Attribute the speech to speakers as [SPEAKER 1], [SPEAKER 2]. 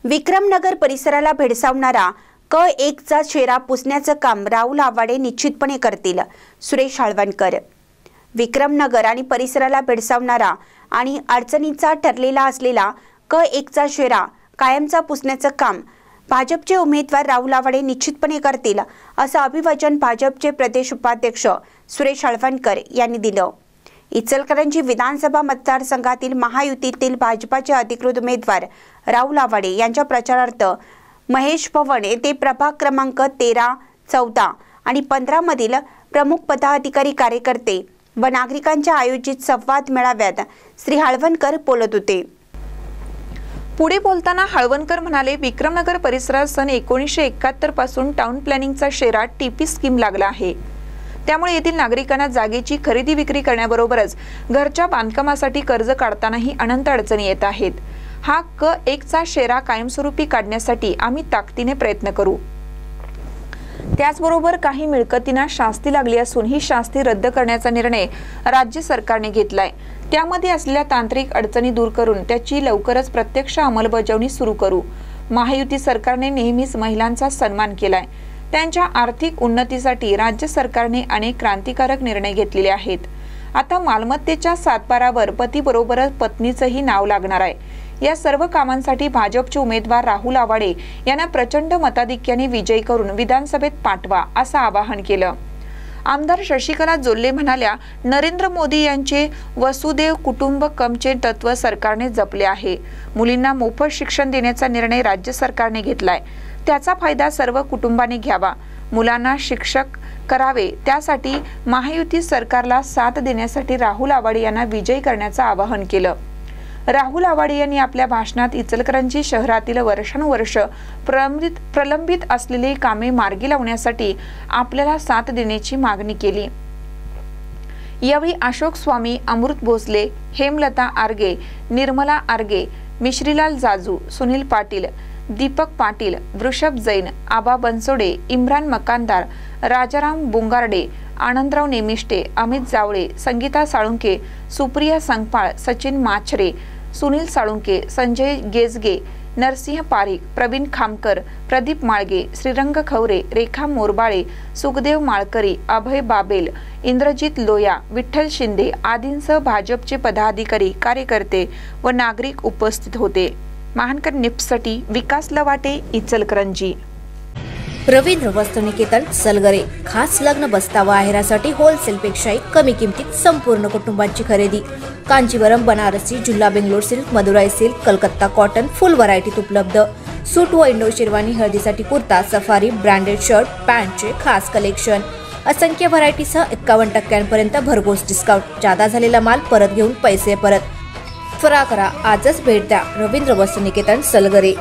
[SPEAKER 1] विक्रमनगर परिसराला भेडसावणारा क1 चा चेहरा पुसण्याचं काम राहुल आवाडे निश्चितपणे करतील. सुरेश हळवणकर. विक्रमनगर आणि परिसराला भेडसावणारा आणि अडचणीचा ठरलेला असलेला क1 चा चेहरा कायमचा पुसण्याचं काम भाजपचे उमेदवार राहुल आवाडे निश्चितपणे करतील, असं अभिवाचन भाजपचे प्रदेश उपाध्यक्ष सुरेश हळवणकर यांनी दिलं. इचलकरंजी विधानसभा मतदारसंघातील महायुतीतील भाजपाचे अधिकृत उमेदवार राहुल आवाडे यांच्या प्रचारार्थ महेश भवन येथे प्रभाग क्रमांक 13, 14 आणि 15 मधील प्रमुख पदाधिकारी, कार्यकर्ते व नागरिकांच्या आयोजित संवाद मेळाव्यात श्री हळवणकर बोलत होते.
[SPEAKER 2] पुढे बोलताना हळवणकर म्हणाले, विक्रमनगर परिसरात सन 1971 पासून टाउन प्लॅनिंगचा शेरा टीपी स्कीम लागला आहे. त्यामुळे येथील नागरिकांना जागेची खरेदी विक्री करण्याबरोबरच घरच्या बांधकामासाठी कर्ज काढतानाही अनंत अडचणी येत आहेत. हा क1 चा शेरा कायमस्वरूपी काढण्यासाठी आम्ही ताकदीने प्रयत्न करू. त्याचबरोबर काही मिळकतींना शास्ती लागली असून ही शास्ती रद्द करण्याचा निर्णय राज्य सरकारने घेतलाय. त्यामध्ये असलेल्या तांत्रिक अडचणी दूर करून त्याची लवकरच प्रत्यक्ष अंमलबजावणी सुरू करू. महायुती सरकारने नेहमीच महिलांचा सन्मान केलाय. त्यांच्या आर्थिक उन्नतीसाठी राज्य सरकारने अनेक क्रांतिकारक निर्णय घेतलेले आहेत. आता मालमत्तेच्या सातबारावर पतीबरोबरच पत्नीचंही नाव लागणार आहे. या सर्व कामांसाठी भाजपचे उमेदवार राहुल आवाडे यांना प्रचंड मताधिक्याने विजयी करून विधानसभेत पाठवा, असं आवाहन केलं. आमदार शशिकला जोल्ले म्हणाल्या, नरेंद्र मोदी यांचे वसुदेव कुटुंबकमचे तत्व सरकारने जपले आहे. मुलींना मोफत शिक्षण देण्याचा निर्णय राज्य सरकारने घेतलाय. त्याचा फायदा सर्व कुटुंबाने घ्यावा. मुलांना शिक्षक करावे, त्यासाठी महायुती सरकारला साथ देण्यासाठी राहुल आवाडे यांना विजयी करण्याचं आवाहन केलं. राहुल आवाडे यांनी आपल्या भाषणात इचलकरंजी शहरातील वर्षानुवर्ष प्रलंबित असलेली कामे मार्गी लावण्यासाठी आपल्याला साथ देण्याची मागणी केली. यावेळी अशोक स्वामी, अमृत भोसले, हेमलता आर्गे, निर्मला आर्गे, मिश्रीलाल जाजू, सुनील पाटील, दीपक पाटील, वृषभ जैन, आबा बनसोडे, इम्रान मकानदार, राजाराम बुंगारडे, आनंदराव नेमिष्टे, अमित जावळे, संगीता साळुंके, सुप्रिया संगपाळ, सचिन माछरे, सुनील साळुंके, संजय गेजगे, नरसिंह पारिक, प्रवीण खामकर, प्रदीप माळगे, श्रीरंग खवरे, रेखा मोरबाळे, सुखदेव माळकरी, अभय बाबेल, इंद्रजित लोया, विठ्ठल शिंदे आदींसह भाजपचे पदाधिकारी, कार्यकर्ते व नागरिक उपस्थित होते. महानकर निप्ससाठी विकास लवाटे, इचलकरंजी.
[SPEAKER 3] रवींद्र वस्त्रनिकेतन, सलगरे. खास लग्न बस्ता व आहेरासाठी होलसेलपेक्षाही कमी किमतीत संपूर्ण कुटुंबांची खरेदी. कांजीवरम, बनारसी, जुल्ला Bangalore silk, Madurai silk, Calcutta cotton full व्हरायटीत उपलब्ध. सूट व इंडो शेरवानी, हळदीसाठी कुर्ता, सफारी, ब्रँडेड शर्ट, पॅन्टचे खास कलेक्शन. असंख्य व्हरायटीसह 51% भरघोस डिस्काउंट. जादा झालेला माल परत घेऊन पैसे परत. त्वरा करा, आजच भेट द्या. रवींद्र वस्त्रनिकेतन, सलगरे.